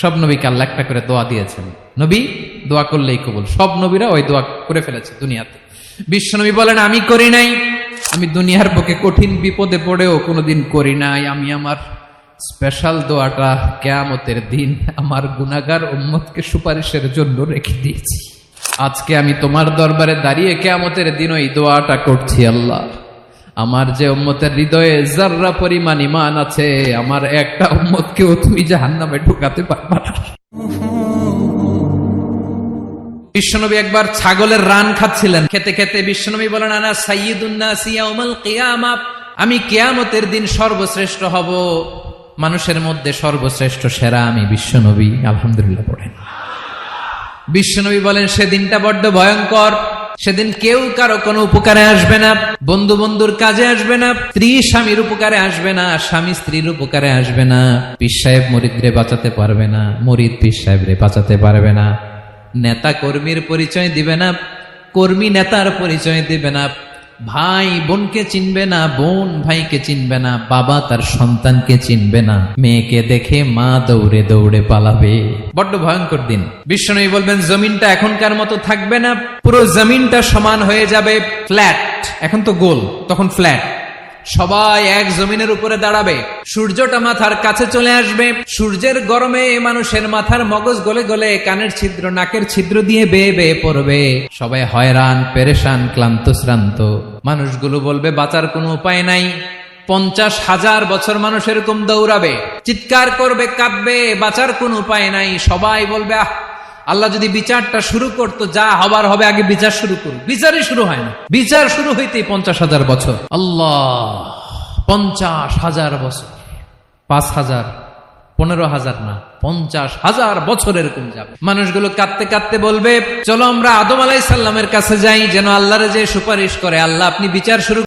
সব নবীকে আল্লাহ একটা করে দোয়া দিয়েছেন, নবী দোয়া করলেই কবুল। সব নবীরা ওই দোয়া করে ফেলেছে দুনিয়াতে। বিশ্বনবী বলেন আমি করি নাই, আমি দুনিয়ার বুকে কঠিন বিপদে পড়েও কোনোদিন করি নাই। আমি আমার স্পেশাল দোয়াটা কিয়ামতের দিন আমার গুনাহগার উম্মতকে সুপারিশের জন্য রেখে দিয়েছি। আজকে আমি তোমার দরবারে দাঁড়িয়ে কিয়ামতের দিন ওই দোয়াটা করছি, আল্লাহ আমার যে উম্মতের হৃদয়ে যাররা পরিমাণ ঈমান আছে, আমার একটা উম্মতকেও তুমি জাহান্নামে ঢুকাতে পারবা না। বিশ্বনবী একবার ছাগলের রান খাচ্ছিলেন, খেতে খেতে বিশ্বনবী বলেন আনা সাইয়্যিদুন নাসি ইয়াউমাল কিয়ামা, আমি কিয়ামতের দিন সর্বশ্রেষ্ঠ হব, মানুষের মধ্যে সর্বশ্রেষ্ঠ সেরা আমি বিশ্বনবী। আলহামদুলিল্লাহ পড়েন। বিশ্বনবী বলেন সেদিনটা বড্ড ভয়ঙ্কর, সেদিন কেউ কারো কোনো উপকারে আসবে না, বন্ধু বন্ধুর কাজে আসবে না, স্ত্রী স্বামীর উপকারে আসবে না, স্বামী স্ত্রীর উপকারে আসবে না, পীর সাহেব মুরিদরে বাঁচাতে পারবে না, মুরিদ পীর সাহেবরে বাঁচাতে পারবে না, নেতা কর্মীর পরিচয় দিবে না, কর্মী নেতার পরিচয় দিবে না, ভাই বোনকে চিনবে না, বোন ভাইকে চিনবে না, বাবা তার সন্তানকে চিনবে না, মেয়েকে দেখে মা দৌড়ে দৌড়ে পালাবে। বড্ড ভয়ঙ্কর দিন। বিশ্বনবী বলবেন জমিনটা এখনকার মতো থাকবে না, পুরো জমিনটা সমান হয়ে যাবে ফ্ল্যাট। এখন তো গোল, তখন ফ্ল্যাট। সবাই এক জমিনের উপরে দাঁড়াবে, সূর্যটা মাথার কাছে চলে আসবে, সূর্যের গরমে মানুষের মাথার মগজ গলে গলে কানের ছিদ্র নাকের ছিদ্র দিয়ে বেয়ে বেয়ে পড়বে। সবাই হয়রান পেরেশান ক্লান্ত শ্রান্ত। মানুষগুলো বলবে বাঁচার কোনো উপায় নাই। 50,000 বছর মানুষ এরকম দৌড়াবে, চিৎকার করবে, কাঁদবে, বাঁচার কোনো উপায় নাই। সবাই বলবে আহ, আল্লাহ যদি বিচারটা শুরু করতো, যা হবার হবে, আগে বিচার শুরু করুন। বিচারই শুরু হয় না, বিচার শুরু হইতেই 50,000 বছর। আল্লাহ, 50,000 বছর, 5,000, 15,000 না, 50,000 বছর এরকম যাবে। মানুষগুলো কাঁদতে কাঁদতে বলবে চলো আমরা আদম আলাইহিস সালামের কাছে যাই, যেন আল্লাহরে যে সুপারিশ করে, আল্লাহ আপনি বিচার শুরু